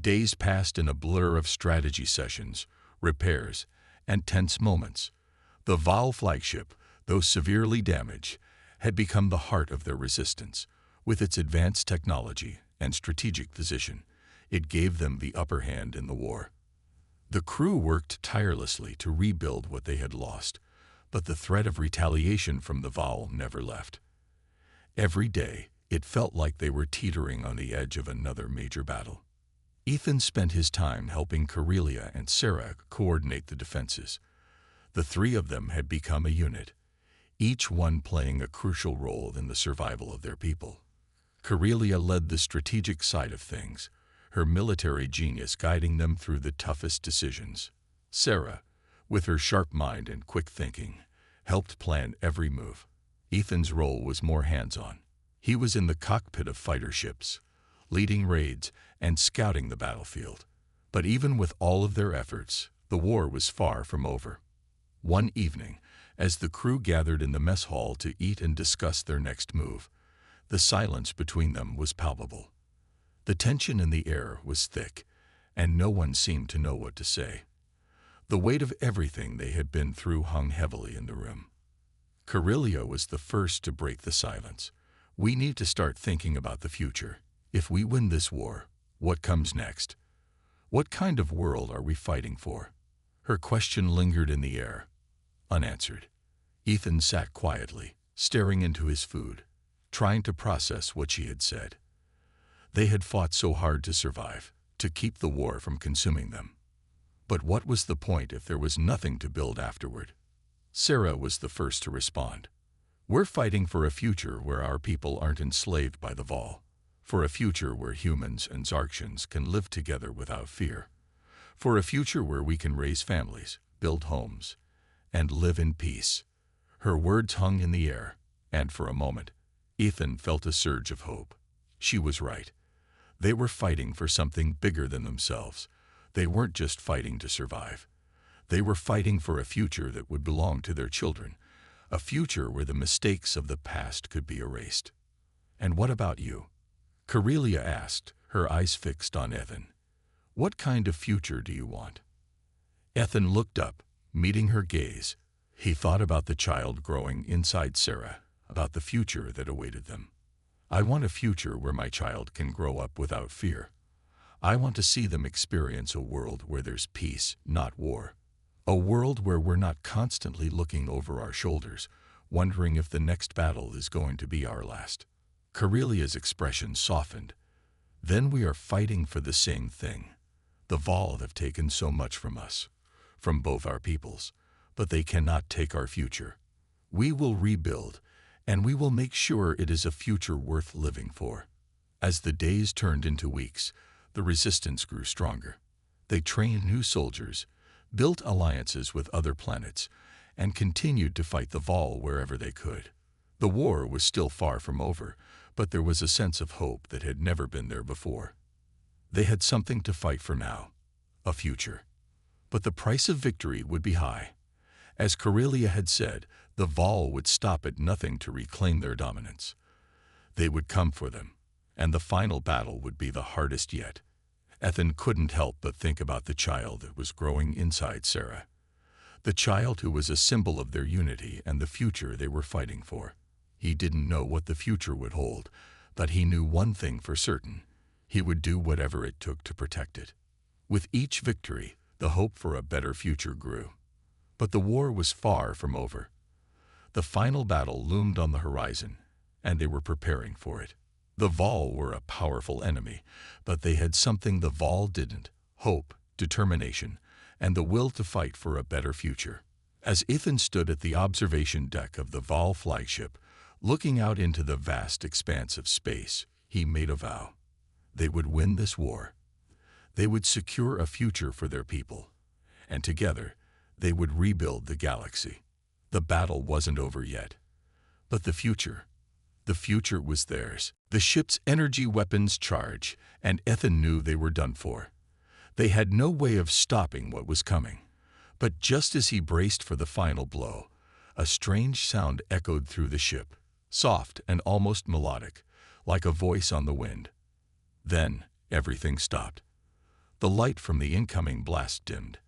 Days passed in a blur of strategy sessions, repairs, and tense moments. The Val flagship, though severely damaged, had become the heart of their resistance. With its advanced technology and strategic position, it gave them the upper hand in the war. The crew worked tirelessly to rebuild what they had lost, but the threat of retaliation from the Val never left. Every day, it felt like they were teetering on the edge of another major battle. Ethan spent his time helping Karelia and Sarah coordinate the defenses. The three of them had become a unit, each one playing a crucial role in the survival of their people. Karelia led the strategic side of things, her military genius guiding them through the toughest decisions. Sarah, with her sharp mind and quick thinking, helped plan every move. Ethan's role was more hands-on. He was in the cockpit of fighter ships, leading raids and scouting the battlefield. But even with all of their efforts, the war was far from over. One evening, as the crew gathered in the mess hall to eat and discuss their next move, the silence between them was palpable. The tension in the air was thick, and no one seemed to know what to say. The weight of everything they had been through hung heavily in the room. Karelia was the first to break the silence. "We need to start thinking about the future. If we win this war, what comes next? What kind of world are we fighting for?" Her question lingered in the air, unanswered. Ethan sat quietly, staring into his food, trying to process what she had said. They had fought so hard to survive, to keep the war from consuming them. But what was the point if there was nothing to build afterward? Sarah was the first to respond. "We're fighting for a future where our people aren't enslaved by the Val, for a future where humans and Zarksians can live together without fear, for a future where we can raise families, build homes, and live in peace." Her words hung in the air, and for a moment, Ethan felt a surge of hope. She was right. They were fighting for something bigger than themselves. They weren't just fighting to survive. They were fighting for a future that would belong to their children, a future where the mistakes of the past could be erased. "And what about you?" Karelia asked, her eyes fixed on Ethan. "What kind of future do you want?" Ethan looked up, meeting her gaze. He thought about the child growing inside Sarah, about the future that awaited them. "I want a future where my child can grow up without fear. I want to see them experience a world where there's peace, not war. A world where we're not constantly looking over our shoulders, wondering if the next battle is going to be our last." Karelia's expression softened. "Then we are fighting for the same thing. The Val have taken so much from us, from both our peoples, but they cannot take our future. We will rebuild, and we will make sure it is a future worth living for." As the days turned into weeks, the resistance grew stronger. They trained new soldiers, built alliances with other planets, and continued to fight the Val wherever they could. The war was still far from over, but there was a sense of hope that had never been there before. They had something to fight for now, a future. But the price of victory would be high. As Karelia had said, the Val would stop at nothing to reclaim their dominance. They would come for them, and the final battle would be the hardest yet. Ethan couldn't help but think about the child that was growing inside Sarah. The child who was a symbol of their unity and the future they were fighting for. He didn't know what the future would hold, but he knew one thing for certain. He would do whatever it took to protect it. With each victory, the hope for a better future grew. But the war was far from over. The final battle loomed on the horizon, and they were preparing for it. The Val were a powerful enemy, but they had something the Val didn't: hope, determination, and the will to fight for a better future. As Ethan stood at the observation deck of the Val flagship, looking out into the vast expanse of space, he made a vow. They would win this war. They would secure a future for their people, and together they would rebuild the galaxy. The battle wasn't over yet, but the future was theirs. The ship's energy weapons charged, and Ethan knew they were done for. They had no way of stopping what was coming. But just as he braced for the final blow, a strange sound echoed through the ship, soft and almost melodic, like a voice on the wind. Then everything stopped. The light from the incoming blast dimmed.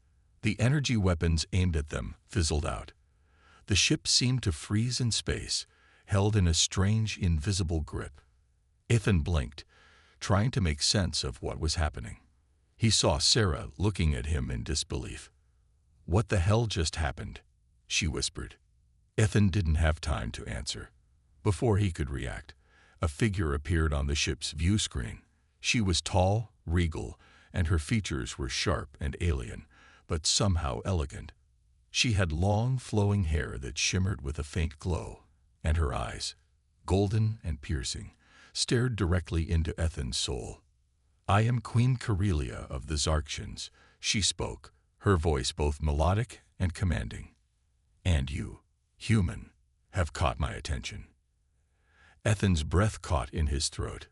The energy weapons aimed at them fizzled out. The ship seemed to freeze in space, held in a strange, invisible grip. Ethan blinked, trying to make sense of what was happening. He saw Sarah looking at him in disbelief. "What the hell just happened?" she whispered. Ethan didn't have time to answer. Before he could react, a figure appeared on the ship's view screen. She was tall, regal, and her features were sharp and alien, but somehow elegant. She had long, flowing hair that shimmered with a faint glow, and her eyes, golden and piercing, stared directly into Ethan's soul. "I am Queen Corellia of the Zarksians," she spoke, her voice both melodic and commanding. "And you, human, have caught my attention." Ethan's breath caught in his throat.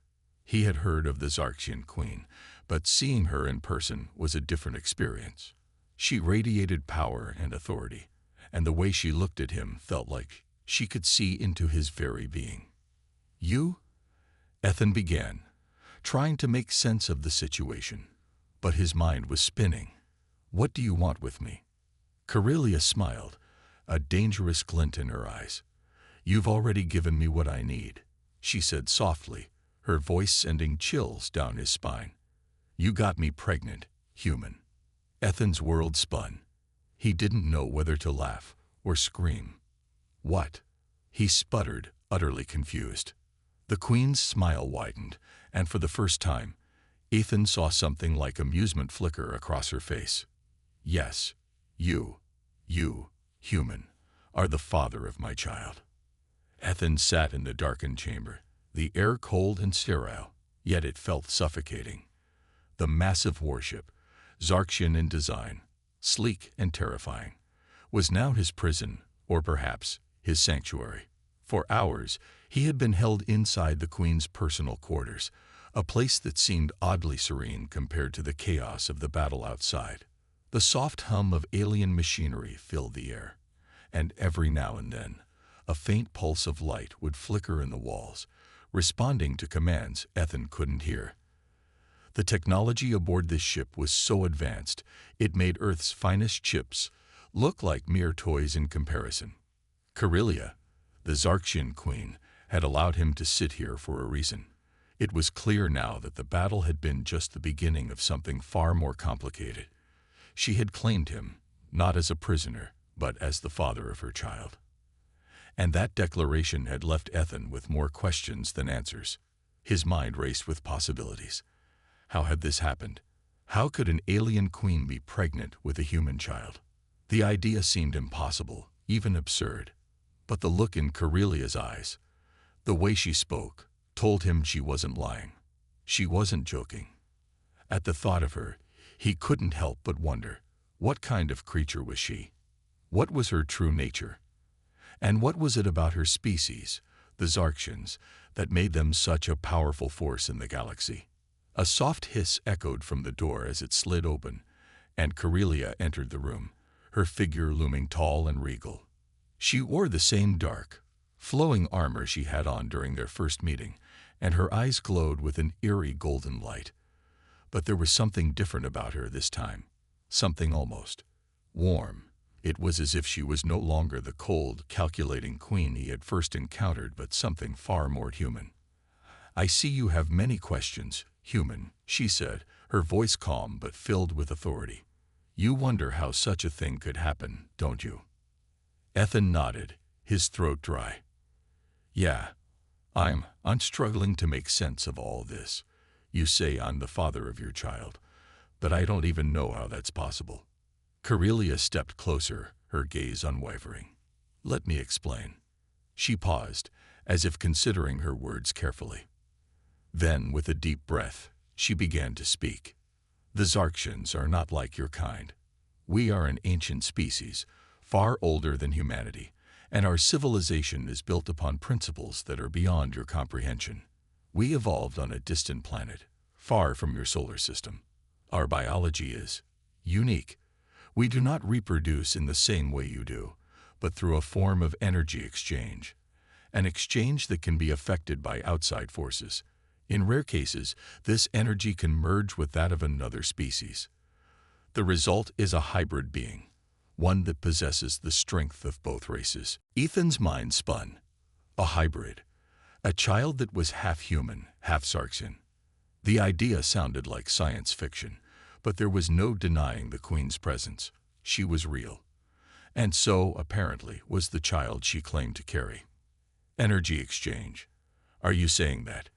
He had heard of the Zarksian queen, but seeing her in person was a different experience. She radiated power and authority, and the way she looked at him felt like she could see into his very being. "You?" Ethan began, trying to make sense of the situation, but his mind was spinning. "What do you want with me?" Corellia smiled, a dangerous glint in her eyes. "You've already given me what I need," she said softly, her voice sending chills down his spine. "You got me pregnant, human." Ethan's world spun. He didn't know whether to laugh or scream. "What?" he sputtered, utterly confused. The queen's smile widened, and for the first time, Ethan saw something like amusement flicker across her face. "Yes, you, human, are the father of my child." Ethan sat in the darkened chamber, the air cold and sterile, yet it felt suffocating. The massive warship, Zarksian in design, sleek and terrifying, was now his prison, or perhaps his sanctuary. For hours, he had been held inside the Queen's personal quarters, a place that seemed oddly serene compared to the chaos of the battle outside. The soft hum of alien machinery filled the air, and every now and then, a faint pulse of light would flicker in the walls, responding to commands Ethan couldn't hear. The technology aboard this ship was so advanced, it made Earth's finest chips look like mere toys in comparison. Corellia, the Zarksian queen, had allowed him to sit here for a reason. It was clear now that the battle had been just the beginning of something far more complicated. She had claimed him, not as a prisoner, but as the father of her child. And that declaration had left Ethan with more questions than answers. His mind raced with possibilities. How had this happened? How could an alien queen be pregnant with a human child? The idea seemed impossible, even absurd. But the look in Corellia's eyes, the way she spoke, told him she wasn't lying. She wasn't joking. At the thought of her, he couldn't help but wonder, what kind of creature was she? What was her true nature? And what was it about her species, the Zarksians, that made them such a powerful force in the galaxy? A soft hiss echoed from the door as it slid open, and Corellia entered the room, her figure looming tall and regal. She wore the same dark, flowing armor she had on during their first meeting, and her eyes glowed with an eerie golden light. But there was something different about her this time, something almost warm. It was as if she was no longer the cold, calculating queen he had first encountered, but something far more human. "I see you have many questions, human," she said, her voice calm but filled with authority. "You wonder how such a thing could happen, don't you?" Ethan nodded, his throat dry. "Yeah, I'm struggling to make sense of all this. You say I'm the father of your child, but I don't even know how that's possible." Corellia stepped closer, her gaze unwavering. "Let me explain." She paused, as if considering her words carefully. Then, with a deep breath, she began to speak. "The Zarksians are not like your kind. We are an ancient species, far older than humanity, and our civilization is built upon principles that are beyond your comprehension. We evolved on a distant planet, far from your solar system. Our biology is unique. We do not reproduce in the same way you do, but through a form of energy exchange, an exchange that can be affected by outside forces. In rare cases, this energy can merge with that of another species. The result is a hybrid being, one that possesses the strength of both races. Ethan's mind spun. A hybrid. A child that was half human, half Sarxian. The idea sounded like science fiction, but there was no denying the Queen's presence. She was real. And so, apparently, was the child she claimed to carry. Energy exchange. Are you saying that?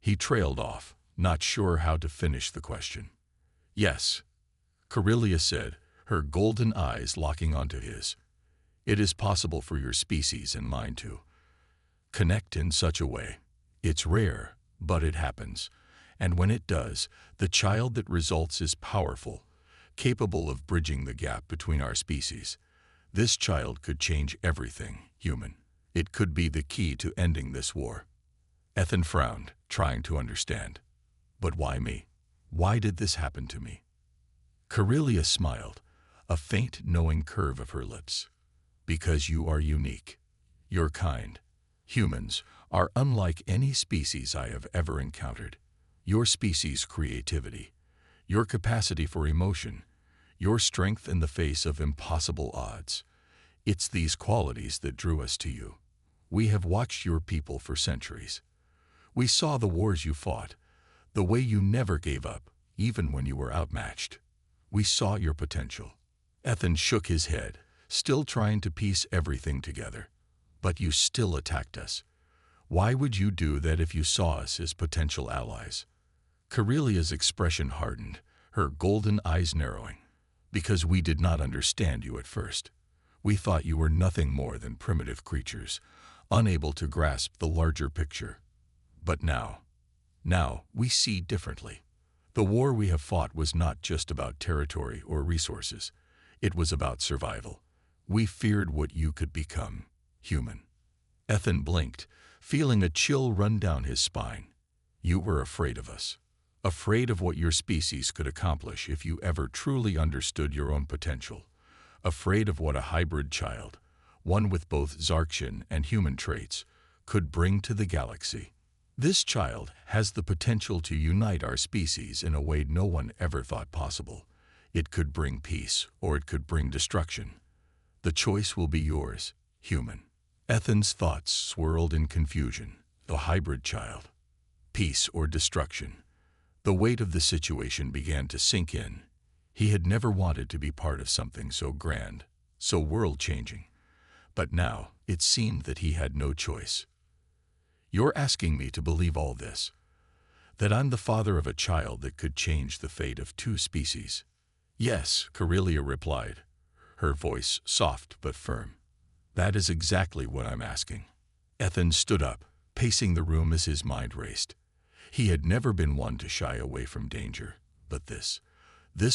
He trailed off, not sure how to finish the question. Yes, Corellia said, her golden eyes locking onto his. It is possible for your species and mine to connect in such a way. It's rare, but it happens. And when it does, the child that results is powerful, capable of bridging the gap between our species. This child could change everything, human. It could be the key to ending this war. Ethan frowned, trying to understand. But why me? Why did this happen to me? Corellia smiled, a faint knowing curve of her lips. Because you are unique. Your kind, humans, are unlike any species I have ever encountered. Your species' creativity, your capacity for emotion, your strength in the face of impossible odds. It's these qualities that drew us to you. We have watched your people for centuries. We saw the wars you fought, the way you never gave up, even when you were outmatched. We saw your potential. Ethan shook his head, still trying to piece everything together. But you still attacked us. Why would you do that if you saw us as potential allies? Corellia's expression hardened, her golden eyes narrowing. Because we did not understand you at first. We thought you were nothing more than primitive creatures, unable to grasp the larger picture. But now we see differently. The war we have fought was not just about territory or resources. It was about survival. We feared what you could become, human. Ethan blinked, feeling a chill run down his spine. You were afraid of us. Afraid of what your species could accomplish if you ever truly understood your own potential. Afraid of what a hybrid child, one with both Zarxian and human traits, could bring to the galaxy. This child has the potential to unite our species in a way no one ever thought possible. It could bring peace, or it could bring destruction. The choice will be yours, human. Ethan's thoughts swirled in confusion. The hybrid child. Peace or destruction. The weight of the situation began to sink in. He had never wanted to be part of something so grand, so world-changing. But now, it seemed that he had no choice. You're asking me to believe all this? That I'm the father of a child that could change the fate of two species? Yes, Corellia replied, her voice soft but firm. That is exactly what I'm asking. Ethan stood up, pacing the room as his mind raced. He had never been one to shy away from danger, but this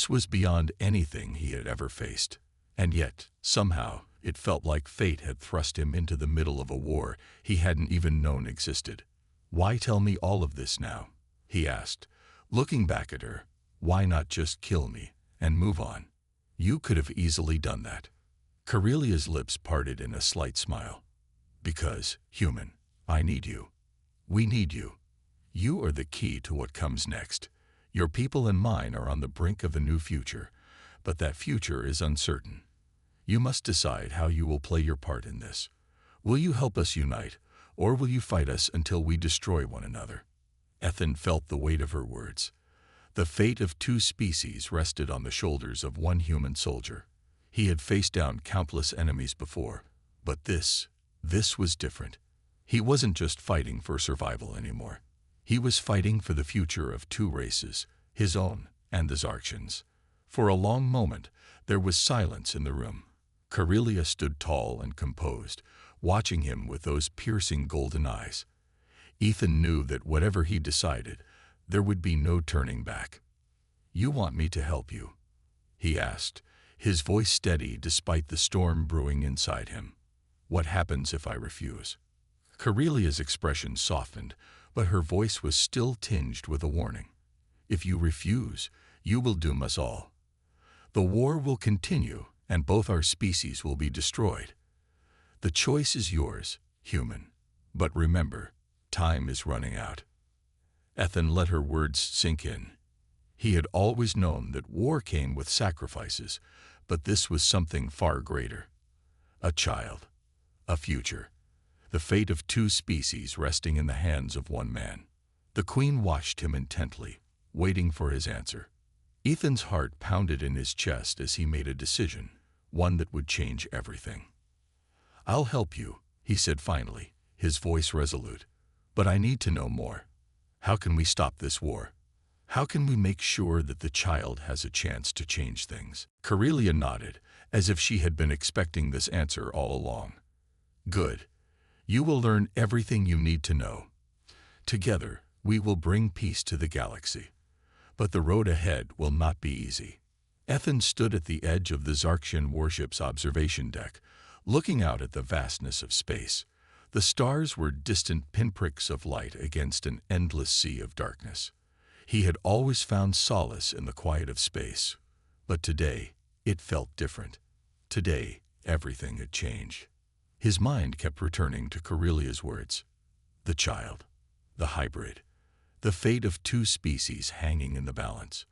was beyond anything he had ever faced. And yet, somehow, it felt like fate had thrust him into the middle of a war he hadn't even known existed. Why tell me all of this now? He asked, looking back at her. Why not just kill me and move on? You could have easily done that. Corellia's lips parted in a slight smile. Because, human, I need you. We need you. You are the key to what comes next. Your people and mine are on the brink of a new future, but that future is uncertain. You must decide how you will play your part in this. Will you help us unite, or will you fight us until we destroy one another? Ethan felt the weight of her words. The fate of two species rested on the shoulders of one human soldier. He had faced down countless enemies before, but this was different. He wasn't just fighting for survival anymore. He was fighting for the future of two races, his own and the Zarxians. For a long moment, there was silence in the room. Corellia stood tall and composed, watching him with those piercing golden eyes. Ethan knew that whatever he decided, there would be no turning back. You want me to help you? He asked, his voice steady despite the storm brewing inside him. What happens if I refuse? Corellia's expression softened, but her voice was still tinged with a warning. If you refuse, you will doom us all. The war will continue, and both our species will be destroyed. The choice is yours, human. But remember, time is running out. Ethan let her words sink in. He had always known that war came with sacrifices, but this was something far greater. A child, a future, the fate of two species resting in the hands of one man. The Queen watched him intently, waiting for his answer. Ethan's heart pounded in his chest as he made a decision, one that would change everything. "I'll help you," he said finally, his voice resolute. "But I need to know more. How can we stop this war? How can we make sure that the child has a chance to change things?" Corellia nodded, as if she had been expecting this answer all along. "Good. You will learn everything you need to know. Together, we will bring peace to the galaxy. But the road ahead will not be easy." Ethan stood at the edge of the Zarkshan warship's observation deck, looking out at the vastness of space. The stars were distant pinpricks of light against an endless sea of darkness. He had always found solace in the quiet of space, but today it felt different. Today, everything had changed. His mind kept returning to Corellia's words. The child, the hybrid, the fate of two species hanging in the balance.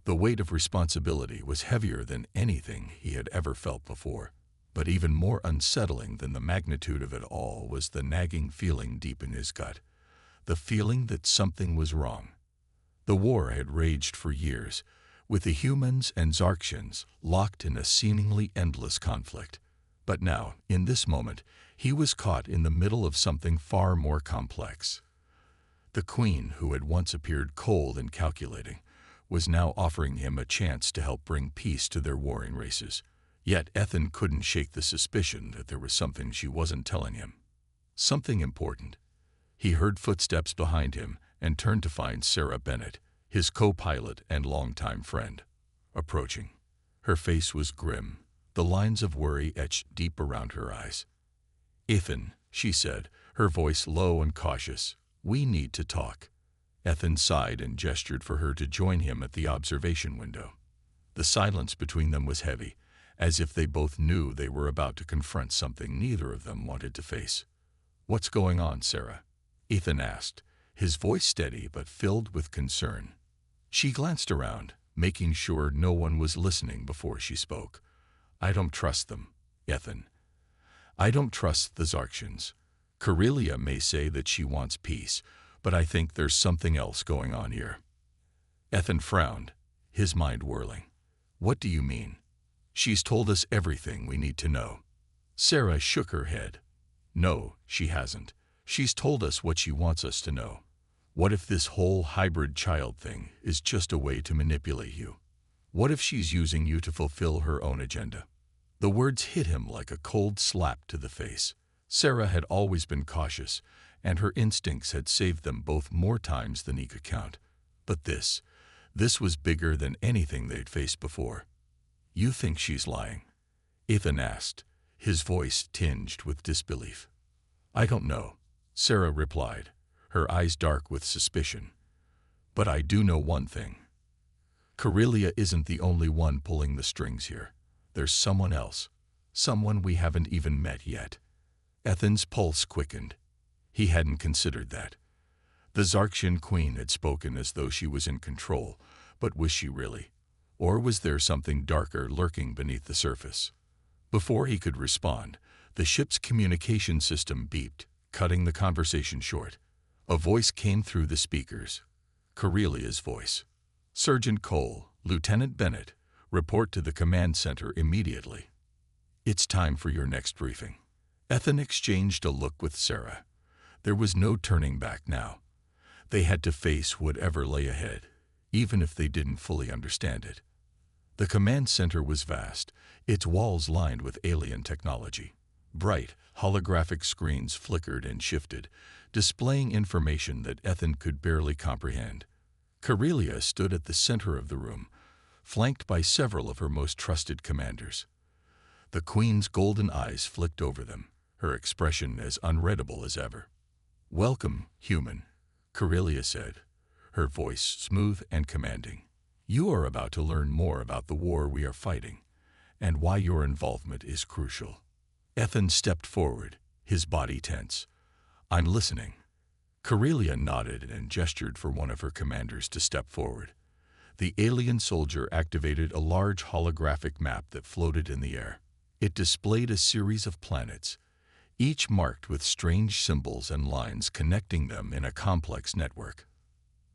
The weight of responsibility was heavier than anything he had ever felt before. But even more unsettling than the magnitude of it all was the nagging feeling deep in his gut, the feeling that something was wrong. The war had raged for years, with the humans and Zarkshans locked in a seemingly endless conflict. But now, in this moment, he was caught in the middle of something far more complex. The Queen, who had once appeared cold and calculating, was now offering him a chance to help bring peace to their warring races. Yet Ethan couldn't shake the suspicion that there was something she wasn't telling him. Something important. He heard footsteps behind him and turned to find Sarah Bennett, his co-pilot and longtime friend, approaching. Her face was grim, the lines of worry etched deep around her eyes. "Ethan," she said, her voice low and cautious, "we need to talk." Ethan sighed and gestured for her to join him at the observation window. The silence between them was heavy, as if they both knew they were about to confront something neither of them wanted to face. "What's going on, Sarah?" Ethan asked, his voice steady but filled with concern. She glanced around, making sure no one was listening before she spoke. "I don't trust them, Ethan. I don't trust the Zarkshans. Corellia may say that she wants peace, but I think there's something else going on here." Ethan frowned, his mind whirling. "What do you mean?" "She's told us everything we need to know." Sarah shook her head. "No, she hasn't. She's told us what she wants us to know. What if this whole hybrid child thing is just a way to manipulate you? What if she's using you to fulfill her own agenda?" The words hit him like a cold slap to the face. Sarah had always been cautious, and her instincts had saved them both more times than he could count. But this was bigger than anything they'd faced before. "You think she's lying?" Ethan asked, his voice tinged with disbelief. "I don't know," Sarah replied, her eyes dark with suspicion. "But I do know one thing. Corellia isn't the only one pulling the strings here. There's someone else, someone we haven't even met yet." Ethan's pulse quickened. He hadn't considered that. The Zarkshan Queen had spoken as though she was in control, but was she really? Or was there something darker lurking beneath the surface? Before he could respond, the ship's communication system beeped, cutting the conversation short. A voice came through the speakers. Corellia's voice. "Sergeant Cole, Lieutenant Bennett, report to the command center immediately. It's time for your next briefing." Ethan exchanged a look with Sarah. There was no turning back now. They had to face whatever lay ahead, even if they didn't fully understand it. The command center was vast, its walls lined with alien technology. Bright, holographic screens flickered and shifted, displaying information that Ethan could barely comprehend. Corellia stood at the center of the room, flanked by several of her most trusted commanders. The Queen's golden eyes flicked over them, her expression as unreadable as ever. "Welcome, human," Corellia said, her voice smooth and commanding. "You are about to learn more about the war we are fighting, and why your involvement is crucial." Ethan stepped forward, his body tense. "I'm listening." Corellia nodded and gestured for one of her commanders to step forward. The alien soldier activated a large holographic map that floated in the air. It displayed a series of planets, each marked with strange symbols and lines connecting them in a complex network.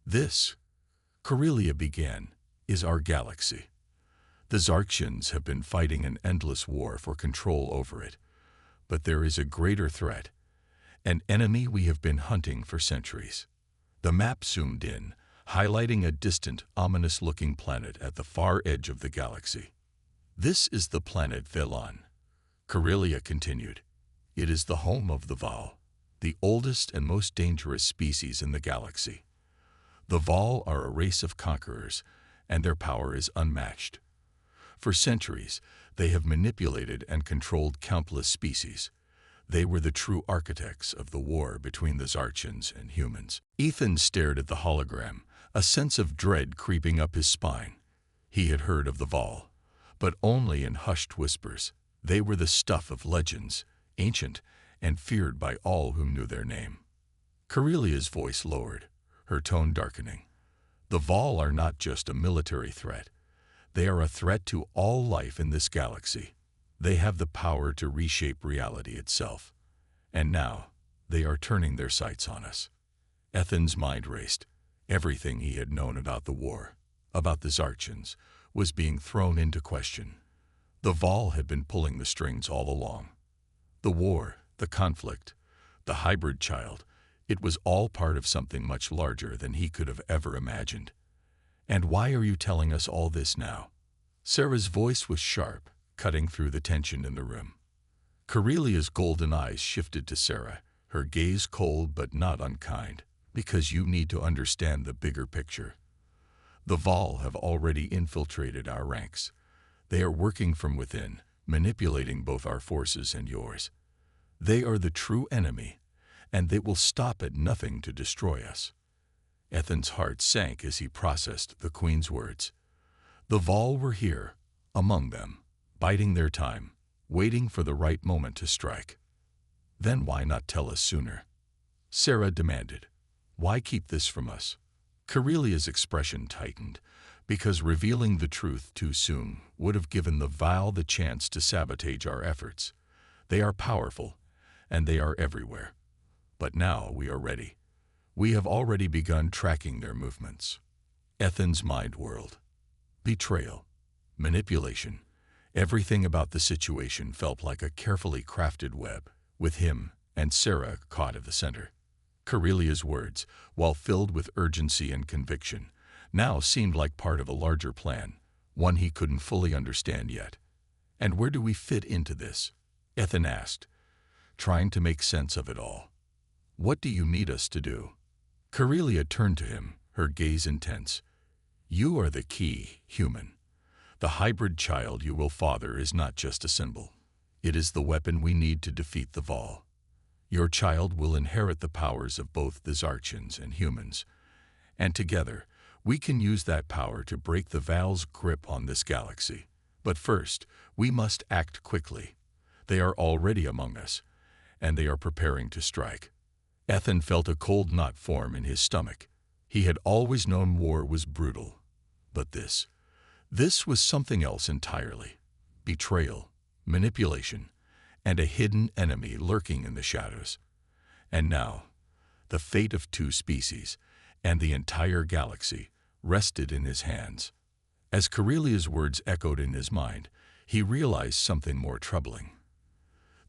This, Corellia began, is our galaxy. The Zarksians have been fighting an endless war for control over it, but there is a greater threat, an enemy we have been hunting for centuries. The map zoomed in, highlighting a distant, ominous-looking planet at the far edge of the galaxy. This is the planet Velon. Corellia continued. It is the home of the Vaal, the oldest and most dangerous species in the galaxy. The Vaal are a race of conquerors, and their power is unmatched. For centuries, they have manipulated and controlled countless species. They were the true architects of the war between the Zarksians and humans. Ethan stared at the hologram, a sense of dread creeping up his spine. He had heard of the Vaal, but only in hushed whispers. They were the stuff of legends, ancient and feared by all who knew their name. Corellia's voice lowered, her tone darkening. The Vaal are not just a military threat. They are a threat to all life in this galaxy. They have the power to reshape reality itself. And now, they are turning their sights on us. Ethan's mind raced. Everything he had known about the war, about the Zarksians, was being thrown into question. The Vaal had been pulling the strings all along. The war, the conflict, the hybrid child, it was all part of something much larger than he could have ever imagined. And why are you telling us all this now? Sarah's voice was sharp, cutting through the tension in the room. Corellia's golden eyes shifted to Sarah, her gaze cold but not unkind. Because you need to understand the bigger picture. The Vaal have already infiltrated our ranks. They are working from within, manipulating both our forces and yours. They are the true enemy, and they will stop at nothing to destroy us. Ethan's heart sank as he processed the Queen's words. The Vaal were here, among them, biding their time, waiting for the right moment to strike. Then why not tell us sooner? Sarah demanded. Why keep this from us? Corellia's expression tightened, because revealing the truth too soon would have given the Vaal the chance to sabotage our efforts. They are powerful, and they are everywhere. But now we are ready. We have already begun tracking their movements. Ethan's mind whirled. Betrayal, manipulation, everything about the situation felt like a carefully crafted web, with him and Sarah caught at the center. Corellia's words, while filled with urgency and conviction, now seemed like part of a larger plan, one he couldn't fully understand yet. And where do we fit into this? Ethan asked, trying to make sense of it all. What do you need us to do? Corellia turned to him, her gaze intense. You are the key, human. The hybrid child you will father is not just a symbol. It is the weapon we need to defeat the Vaal. Your child will inherit the powers of both the Zarksians and humans, and together, we can use that power to break the Vaal's grip on this galaxy. But first, we must act quickly. They are already among us, and they are preparing to strike. Ethan felt a cold knot form in his stomach. He had always known war was brutal. But this was something else entirely. Betrayal, manipulation, and a hidden enemy lurking in the shadows. And now, the fate of two species and the entire galaxy rested in his hands. As Corellia's words echoed in his mind, he realized something more troubling.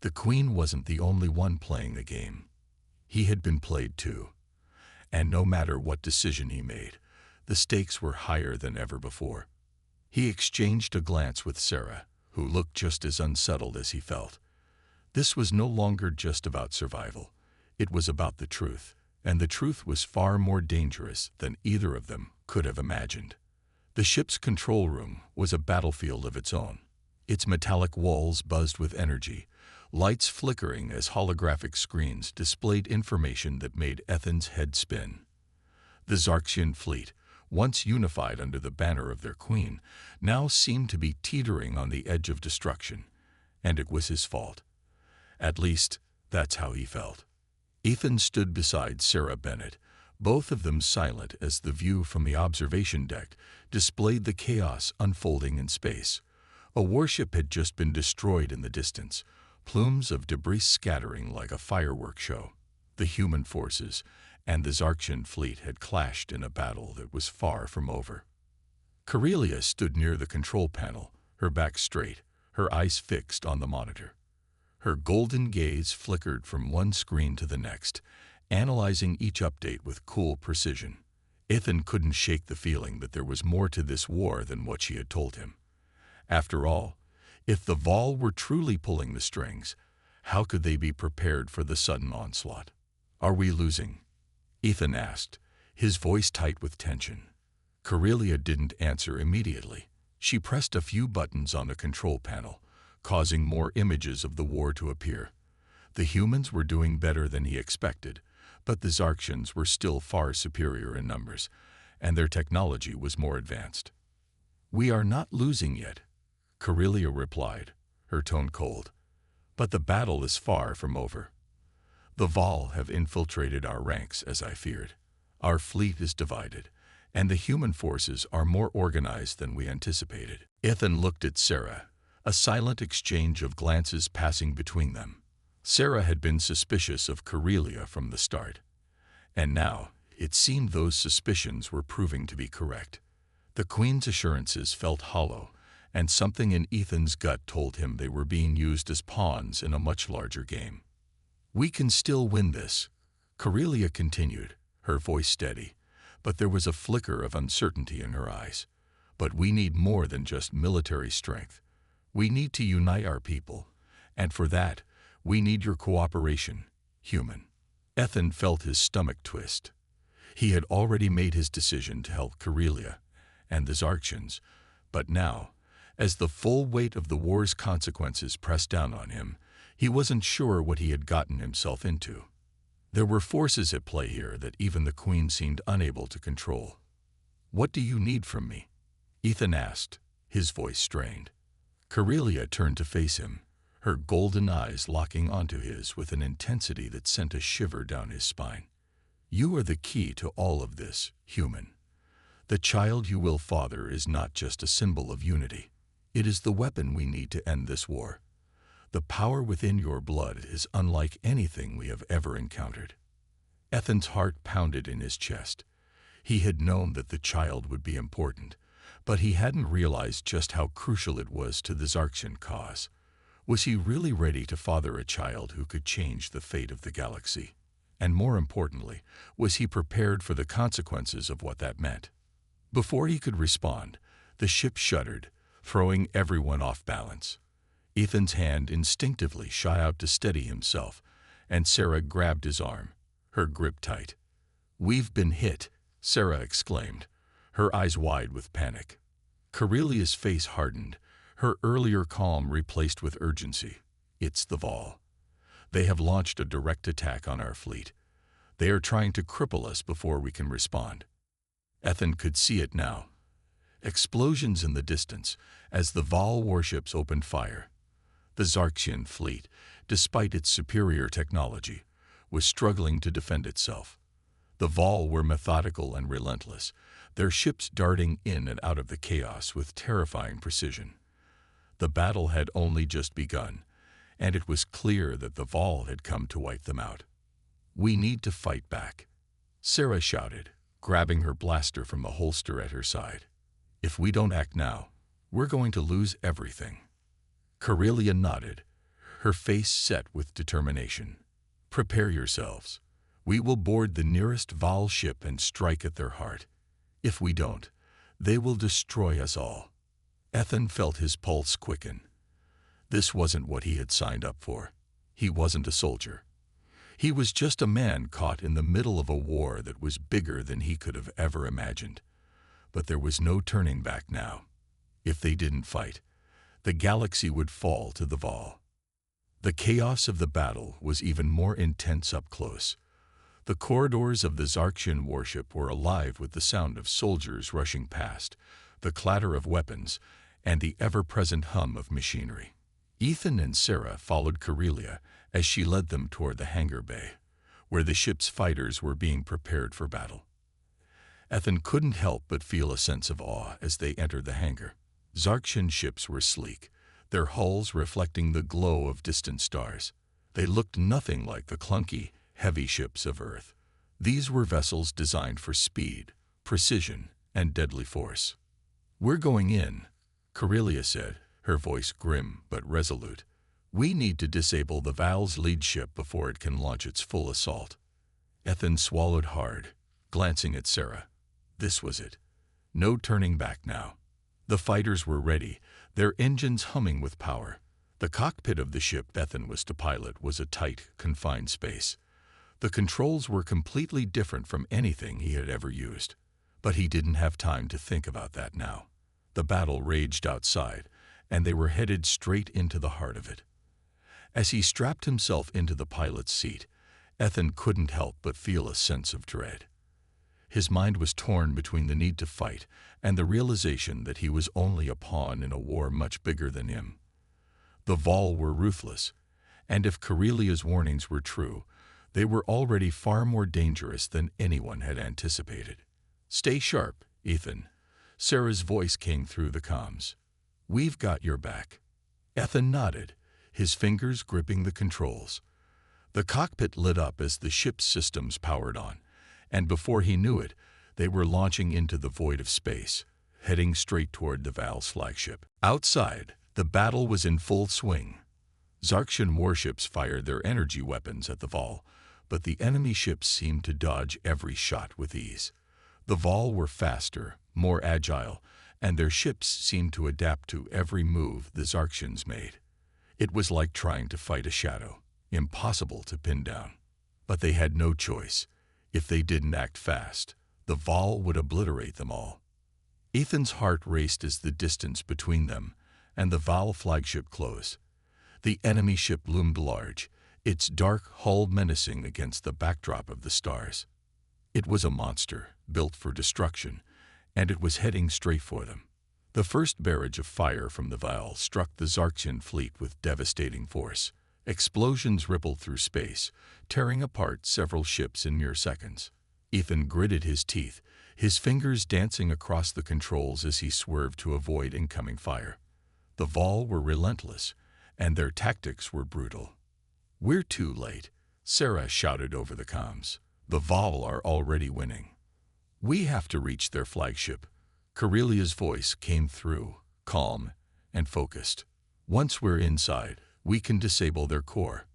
The Queen wasn't the only one playing the game. He had been played too. And no matter what decision he made, the stakes were higher than ever before. He exchanged a glance with Sarah, who looked just as unsettled as he felt. This was no longer just about survival. It was about the truth, and the truth was far more dangerous than either of them could have imagined. The ship's control room was a battlefield of its own. Its metallic walls buzzed with energy, lights flickering as holographic screens displayed information that made Ethan's head spin. The Zarksian fleet, once unified under the banner of their queen, now seemed to be teetering on the edge of destruction, and it was his fault. At least, that's how he felt. Ethan stood beside Sarah Bennett, both of them silent as the view from the observation deck displayed the chaos unfolding in space. A warship had just been destroyed in the distance, plumes of debris scattering like a fireworks show. The human forces and the Zarksian fleet had clashed in a battle that was far from over. Karelia stood near the control panel, her back straight, her eyes fixed on the monitor. Her golden gaze flickered from one screen to the next, analyzing each update with cool precision. Ethan couldn't shake the feeling that there was more to this war than what she had told him. After all, if the Vol were truly pulling the strings, how could they be prepared for the sudden onslaught? "Are we losing?" Ethan asked, his voice tight with tension. Karelia didn't answer immediately. She pressed a few buttons on the control panel, causing more images of the war to appear. The humans were doing better than he expected, but the Zarksians were still far superior in numbers, and their technology was more advanced. "We are not losing yet," Karelia replied, her tone cold. "But the battle is far from over. The Vol have infiltrated our ranks as I feared. Our fleet is divided, and the human forces are more organized than we anticipated." Ethan looked at Sarah, a silent exchange of glances passing between them. Sarah had been suspicious of Karelia from the start, and now it seemed those suspicions were proving to be correct. The Queen's assurances felt hollow, and something in Ethan's gut told him they were being used as pawns in a much larger game. "We can still win this," Karelia continued, her voice steady, but there was a flicker of uncertainty in her eyes. "But we need more than just military strength. We need to unite our people, and for that, we need your cooperation, human." Ethan felt his stomach twist. He had already made his decision to help Karelia and the Zarksians, but now, as the full weight of the war's consequences pressed down on him, he wasn't sure what he had gotten himself into. There were forces at play here that even the Queen seemed unable to control. "What do you need from me?" Ethan asked, his voice strained. Karelia turned to face him, her golden eyes locking onto his with an intensity that sent a shiver down his spine. "You are the key to all of this, human. The child you will father is not just a symbol of unity. It is the weapon we need to end this war. The power within your blood is unlike anything we have ever encountered." Ethan's heart pounded in his chest. He had known that the child would be important, but he hadn't realized just how crucial it was to the Zarksian cause. Was he really ready to father a child who could change the fate of the galaxy? And more importantly, was he prepared for the consequences of what that meant? Before he could respond, the ship shuddered, throwing everyone off balance. Ethan's hand instinctively shot out to steady himself, and Sarah grabbed his arm, her grip tight. "We've been hit," Sarah exclaimed, her eyes wide with panic. Karelia's face hardened, her earlier calm replaced with urgency. "It's the Vol. They have launched a direct attack on our fleet. They are trying to cripple us before we can respond." Ethan could see it now. Explosions in the distance as the Vol warships opened fire. The Zarksian fleet, despite its superior technology, was struggling to defend itself. The Vol were methodical and relentless, their ships darting in and out of the chaos with terrifying precision. The battle had only just begun, and it was clear that the Vol had come to wipe them out. "We need to fight back," Sarah shouted, grabbing her blaster from the holster at her side. "If we don't act now, we're going to lose everything." Karelia nodded, her face set with determination. "Prepare yourselves. We will board the nearest Vol ship and strike at their heart. If we don't, they will destroy us all." Ethan felt his pulse quicken. This wasn't what he had signed up for. He wasn't a soldier. He was just a man caught in the middle of a war that was bigger than he could have ever imagined. But there was no turning back now. If they didn't fight, the galaxy would fall to the Vol. The chaos of the battle was even more intense up close. The corridors of the Zarksian warship were alive with the sound of soldiers rushing past, the clatter of weapons, and the ever-present hum of machinery. Ethan and Sarah followed Karelia as she led them toward the hangar bay, where the ship's fighters were being prepared for battle. Ethan couldn't help but feel a sense of awe as they entered the hangar. Zarkshan ships were sleek, their hulls reflecting the glow of distant stars. They looked nothing like the clunky, heavy ships of Earth. These were vessels designed for speed, precision, and deadly force. "We're going in," Corellia said, her voice grim but resolute. "We need to disable the Val's lead ship before it can launch its full assault." Ethan swallowed hard, glancing at Sarah. This was it. No turning back now. The fighters were ready, their engines humming with power. The cockpit of the ship Ethan was to pilot was a tight, confined space. The controls were completely different from anything he had ever used. But he didn't have time to think about that now. The battle raged outside, and they were headed straight into the heart of it. As he strapped himself into the pilot's seat, Ethan couldn't help but feel a sense of dread. His mind was torn between the need to fight and the realization that he was only a pawn in a war much bigger than him. The Vol were ruthless, and if Corellia's warnings were true, they were already far more dangerous than anyone had anticipated. "Stay sharp, Ethan." Sarah's voice came through the comms. "We've got your back." Ethan nodded, his fingers gripping the controls. The cockpit lit up as the ship's systems powered on, and before he knew it, they were launching into the void of space, heading straight toward the Val's flagship. Outside, the battle was in full swing. Zarkshan warships fired their energy weapons at the Vol, but the enemy ships seemed to dodge every shot with ease. The Vol were faster, more agile, and their ships seemed to adapt to every move the Zarkshans made. It was like trying to fight a shadow, impossible to pin down. But they had no choice. If they didn't act fast, the Vol would obliterate them all. Ethan's heart raced as the distance between them and the Val flagship closed. The enemy ship loomed large, its dark hull menacing against the backdrop of the stars. It was a monster, built for destruction, and it was heading straight for them. The first barrage of fire from the Val struck the Zarkshan fleet with devastating force. Explosions rippled through space, tearing apart several ships in mere seconds. Ethan gritted his teeth, his fingers dancing across the controls as he swerved to avoid incoming fire. The Vol were relentless, and their tactics were brutal. "We're too late," Sarah shouted over the comms. "The Vol are already winning. We have to reach their flagship." Corellia's voice came through, calm and focused. "Once we're inside, we can disable their core.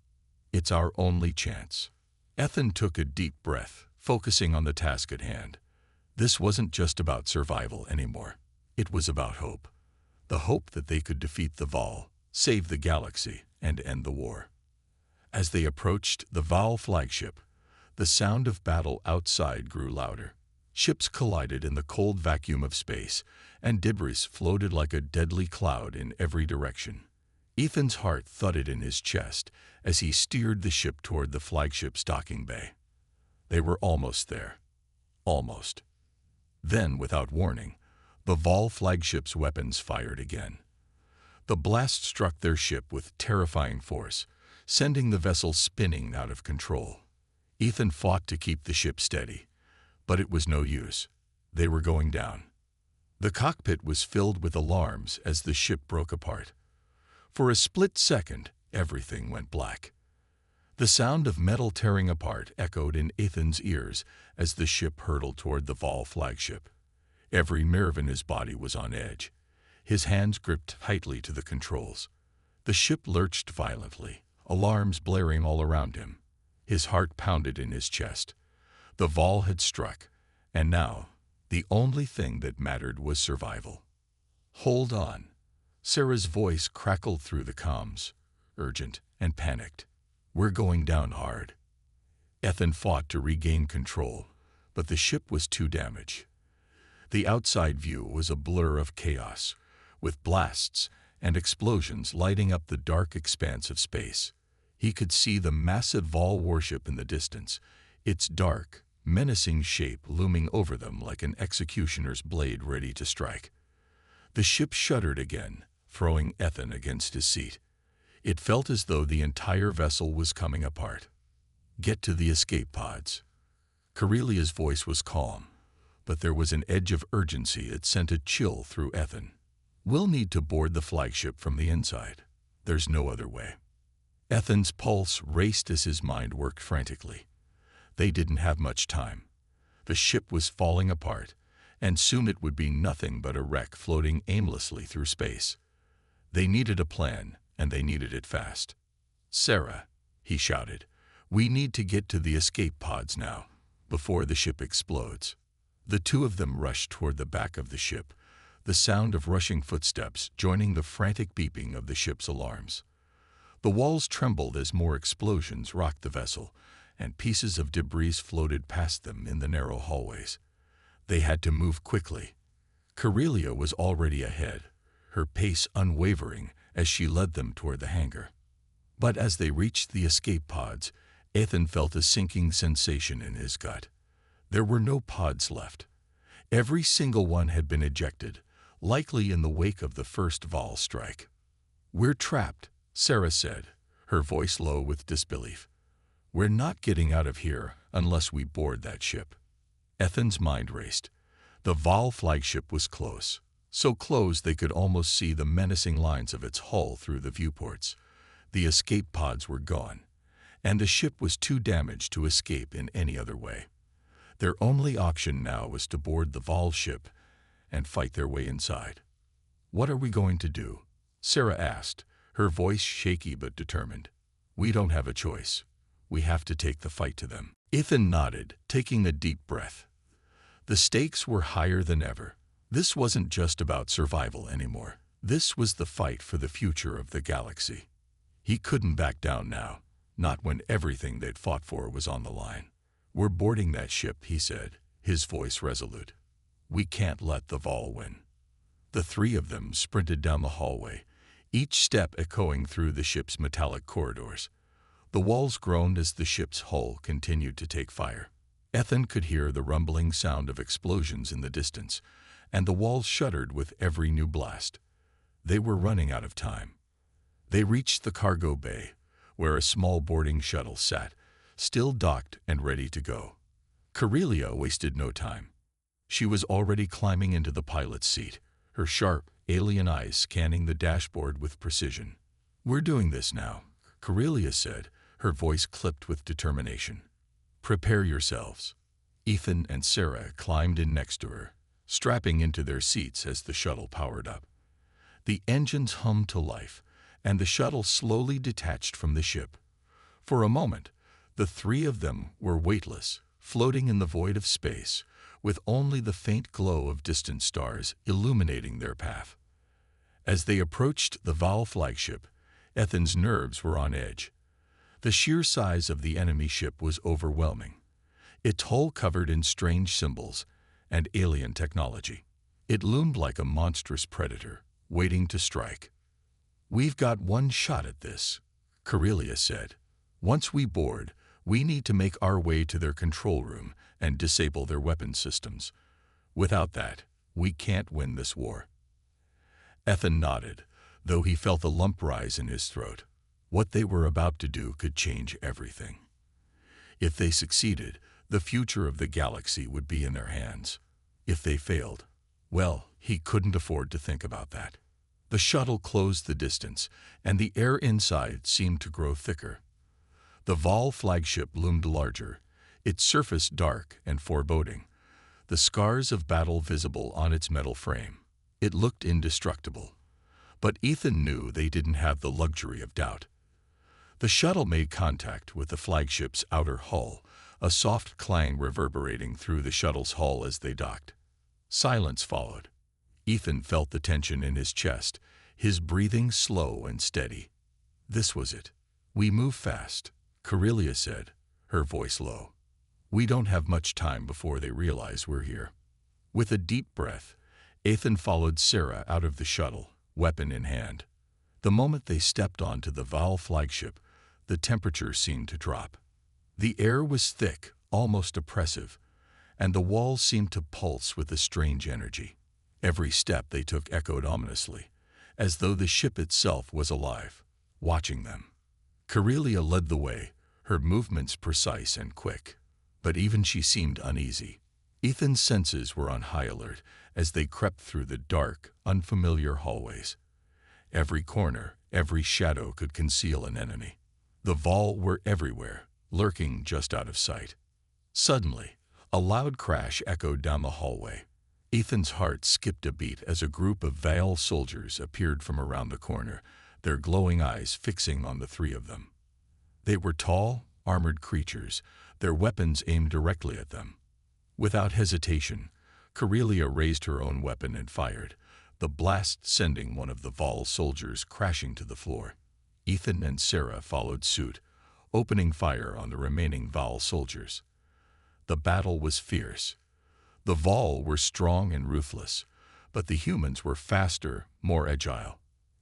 It's our only chance." Ethan took a deep breath, focusing on the task at hand. This wasn't just about survival anymore. It was about hope. The hope that they could defeat the Vol, save the galaxy, and end the war. As they approached the Val flagship, the sound of battle outside grew louder. Ships collided in the cold vacuum of space, and debris floated like a deadly cloud in every direction. Ethan's heart thudded in his chest as he steered the ship toward the flagship's docking bay. They were almost there. Almost. Then, without warning, the Vol flagship's weapons fired again. The blast struck their ship with terrifying force, sending the vessel spinning out of control. Ethan fought to keep the ship steady, but it was no use. They were going down. The cockpit was filled with alarms as the ship broke apart. For a split second, everything went black. The sound of metal tearing apart echoed in Ethan's ears as the ship hurtled toward the Vol flagship. Every nerve in his body was on edge. His hands gripped tightly to the controls. The ship lurched violently, alarms blaring all around him. His heart pounded in his chest. The Vol had struck, and now the only thing that mattered was survival. "Hold on." Sarah's voice crackled through the comms, urgent and panicked. "We're going down hard." Ethan fought to regain control, but the ship was too damaged. The outside view was a blur of chaos, with blasts and explosions lighting up the dark expanse of space. He could see the massive Vol warship in the distance, its dark, menacing shape looming over them like an executioner's blade ready to strike. The ship shuddered again, throwing Ethan against his seat. It felt as though the entire vessel was coming apart. Get to the escape pods. Corelia's voice was calm, but there was an edge of urgency that sent a chill through Ethan. We'll need to board the flagship from the inside. There's no other way. Ethan's pulse raced as his mind worked frantically. They didn't have much time. The ship was falling apart, and soon it would be nothing but a wreck floating aimlessly through space. They needed a plan, and they needed it fast. "Sarah," he shouted, "we need to get to the escape pods now, before the ship explodes." The two of them rushed toward the back of the ship, the sound of rushing footsteps joining the frantic beeping of the ship's alarms. The walls trembled as more explosions rocked the vessel, and pieces of debris floated past them in the narrow hallways. They had to move quickly. Corelia was already ahead, her pace unwavering as she led them toward the hangar. But as they reached the escape pods, Ethan felt a sinking sensation in his gut. There were no pods left. Every single one had been ejected, likely in the wake of the first Val strike. "We're trapped," Sarah said, her voice low with disbelief. "We're not getting out of here unless we board that ship." Ethan's mind raced. The Val flagship was close, so close they could almost see the menacing lines of its hull through the viewports. The escape pods were gone, and the ship was too damaged to escape in any other way. Their only option now was to board the Val ship and fight their way inside. "What are we going to do?" Sarah asked, her voice shaky but determined. "We don't have a choice. We have to take the fight to them." Ethan nodded, taking a deep breath. The stakes were higher than ever. This wasn't just about survival anymore. This was the fight for the future of the galaxy. He couldn't back down now, not when everything they'd fought for was on the line. "We're boarding that ship," he said, his voice resolute. "We can't let the Val win." The three of them sprinted down the hallway, each step echoing through the ship's metallic corridors. The walls groaned as the ship's hull continued to take fire. Ethan could hear the rumbling sound of explosions in the distance, and the walls shuddered with every new blast. They were running out of time. They reached the cargo bay, where a small boarding shuttle sat, still docked and ready to go. Corelia wasted no time. She was already climbing into the pilot's seat, her sharp, alien eyes scanning the dashboard with precision. "We're doing this now," Corelia said, her voice clipped with determination. "Prepare yourselves." Ethan and Sarah climbed in next to her, strapping into their seats as the shuttle powered up. The engines hummed to life, and the shuttle slowly detached from the ship. For a moment, the three of them were weightless, floating in the void of space, with only the faint glow of distant stars illuminating their path. As they approached the Val flagship, Ethan's nerves were on edge. The sheer size of the enemy ship was overwhelming, its hull covered in strange symbols and alien technology. It loomed like a monstrous predator, waiting to strike. "We've got one shot at this," Corelia said. "Once we board, we need to make our way to their control room and disable their weapon systems. Without that, we can't win this war." Ethan nodded, though he felt a lump rise in his throat. What they were about to do could change everything. If they succeeded, the future of the galaxy would be in their hands. If they failed, well, he couldn't afford to think about that. The shuttle closed the distance, and the air inside seemed to grow thicker. The Val flagship loomed larger, its surface dark and foreboding, the scars of battle visible on its metal frame. It looked indestructible, but Ethan knew they didn't have the luxury of doubt. The shuttle made contact with the flagship's outer hull, a soft clang reverberating through the shuttle's hull as they docked. Silence followed. Ethan felt the tension in his chest, his breathing slow and steady. This was it. "We move fast," Corelia said, her voice low. "We don't have much time before they realize we're here." With a deep breath, Ethan followed Sarah out of the shuttle, weapon in hand. The moment they stepped onto the Val flagship, the temperature seemed to drop. The air was thick, almost oppressive, and the walls seemed to pulse with a strange energy. Every step they took echoed ominously, as though the ship itself was alive, watching them. Corelia led the way, her movements precise and quick. But even she seemed uneasy. Ethan's senses were on high alert as they crept through the dark, unfamiliar hallways. Every corner, every shadow could conceal an enemy. The Vaal were everywhere, lurking just out of sight. Suddenly, a loud crash echoed down the hallway. Ethan's heart skipped a beat as a group of Vaal soldiers appeared from around the corner, their glowing eyes fixing on the three of them. They were tall, armored creatures, their weapons aimed directly at them. Without hesitation, Corellia raised her own weapon and fired, the blast sending one of the Vaal soldiers crashing to the floor. Ethan and Sarah followed suit, opening fire on the remaining Vaal soldiers. The battle was fierce. The Vaal were strong and ruthless, but the humans were faster, more agile.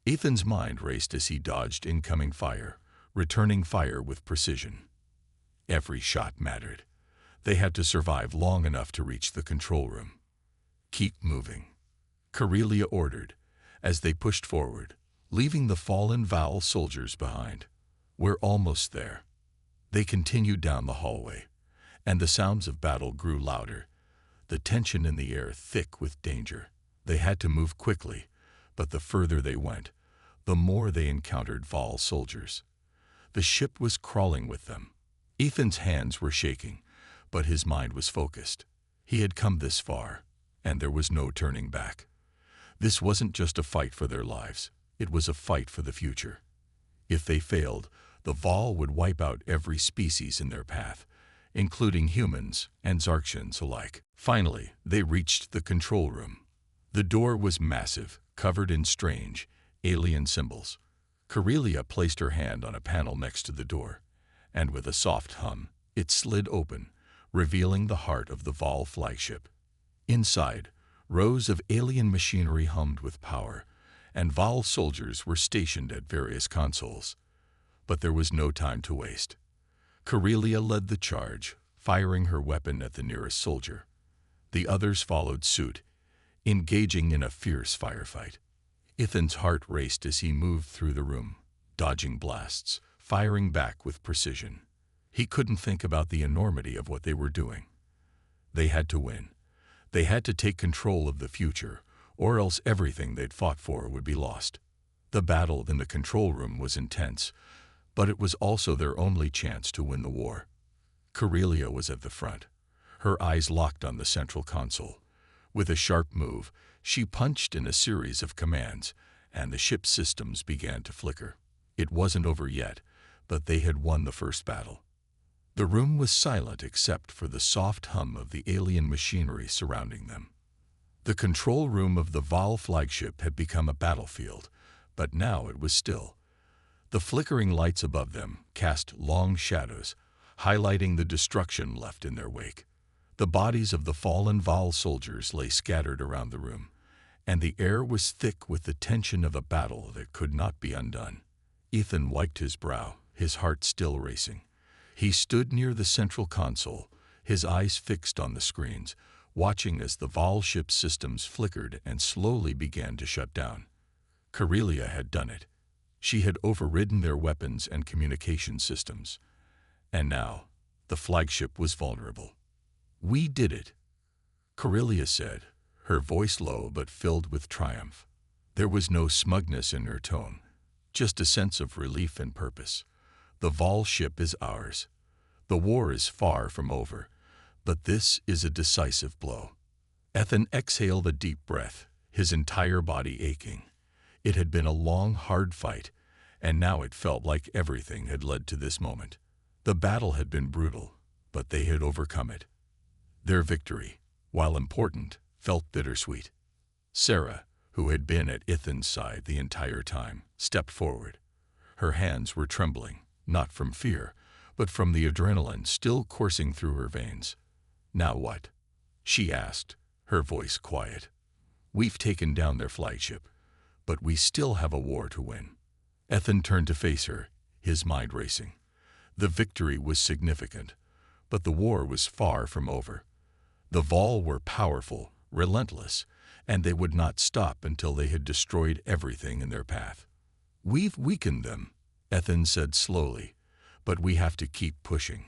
Ethan's mind raced as he dodged incoming fire, returning fire with precision. Every shot mattered. They had to survive long enough to reach the control room. "Keep moving," Corellia ordered, as they pushed forward, leaving the fallen Vaal soldiers behind. "We're almost there." They continued down the hallway, and the sounds of battle grew louder, the tension in the air thick with danger. They had to move quickly, but the further they went, the more they encountered Vaal soldiers. The ship was crawling with them. Ethan's hands were shaking, but his mind was focused. He had come this far, and there was no turning back. This wasn't just a fight for their lives, it was a fight for the future. If they failed, the Vaal would wipe out every species in their path, including humans and Zarksians alike. Finally, they reached the control room. The door was massive, covered in strange, alien symbols. Corellia placed her hand on a panel next to the door, and with a soft hum, it slid open, revealing the heart of the Vaal flagship. Inside, rows of alien machinery hummed with power, and Vaal soldiers were stationed at various consoles. But there was no time to waste. Corellia led the charge, firing her weapon at the nearest soldier. The others followed suit, engaging in a fierce firefight. Ethan's heart raced as he moved through the room, dodging blasts, firing back with precision. He couldn't think about the enormity of what they were doing. They had to win. They had to take control of the future, or else everything they'd fought for would be lost. The battle in the control room was intense, but it was also their only chance to win the war. Corellia was at the front, her eyes locked on the central console. With a sharp move, she punched in a series of commands, and the ship's systems began to flicker. It wasn't over yet, but they had won the first battle. The room was silent except for the soft hum of the alien machinery surrounding them. The control room of the Vaal flagship had become a battlefield, but now it was still. The flickering lights above them cast long shadows, highlighting the destruction left in their wake. The bodies of the fallen Vaal soldiers lay scattered around the room, and the air was thick with the tension of a battle that could not be undone. Ethan wiped his brow, his heart still racing. He stood near the central console, his eyes fixed on the screens, watching as the Vaal ship's systems flickered and slowly began to shut down. Corellia had done it. She had overridden their weapons and communication systems. And now, the flagship was vulnerable. "We did it," Corellia said, her voice low but filled with triumph. There was no smugness in her tone, just a sense of relief and purpose. The Vaal ship is ours. The war is far from over, but this is a decisive blow. Ethan exhaled a deep breath, his entire body aching. It had been a long, hard fight, and now it felt like everything had led to this moment. The battle had been brutal, but they had overcome it. Their victory, while important, felt bittersweet. Sarah, who had been at Ethan's side the entire time, stepped forward. Her hands were trembling, not from fear, but from the adrenaline still coursing through her veins. "Now what?" she asked, her voice quiet. "We've taken down their flagship, but we still have a war to win." Ethan turned to face her, his mind racing. The victory was significant, but the war was far from over. The Vaal were powerful, relentless, and they would not stop until they had destroyed everything in their path. "We've weakened them," Ethan said slowly, But we have to keep pushing.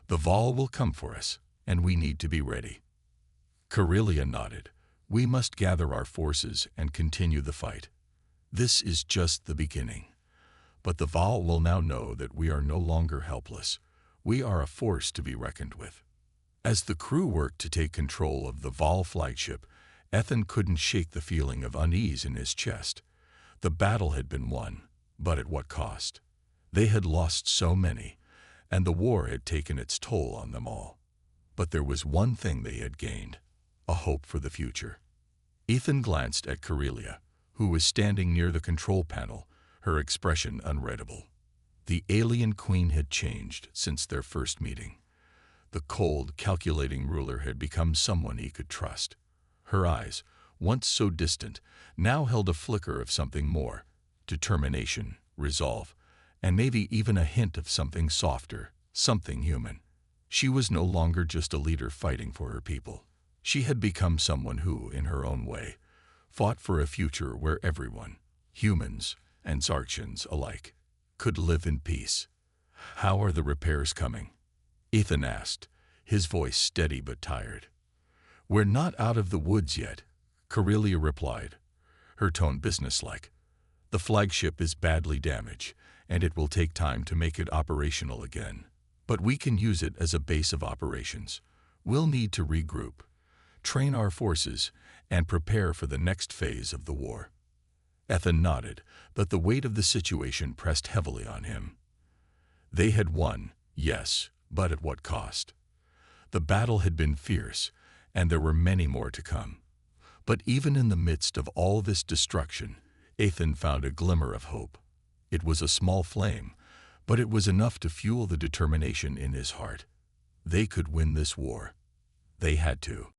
The Vol will come for us, and we need to be ready. Karelia nodded. We must gather our forces and continue the fight. This is just the beginning. But the Vol will now know that we are no longer helpless. We are a force to be reckoned with. As the crew worked to take control of the Vol flagship, Ethan couldn't shake the feeling of unease in his chest. The battle had been won, but at what cost? They had lost so many, and the war had taken its toll on them all. But there was one thing they had gained, a hope for the future. Ethan glanced at Karelia, who was standing near the control panel, her expression unreadable. The alien queen had changed since their first meeting. The cold, calculating ruler had become someone he could trust. Her eyes, once so distant, now held a flicker of something more, determination, resolve, and maybe even a hint of something softer, something human. She was no longer just a leader fighting for her people. She had become someone who, in her own way, fought for a future where everyone, humans and Zarksians alike, could live in peace. How are the repairs coming? Ethan asked, his voice steady but tired. We're not out of the woods yet, Karelia replied, her tone businesslike. The flagship is badly damaged, and it will take time to make it operational again. But we can use it as a base of operations. We'll need to regroup, train our forces, and prepare for the next phase of the war. Ethan nodded, but the weight of the situation pressed heavily on him. They had won, yes, but at what cost? The battle had been fierce, and there were many more to come. But even in the midst of all this destruction, Ethan found a glimmer of hope. It was a small flame, but it was enough to fuel the determination in his heart. They could win this war. They had to.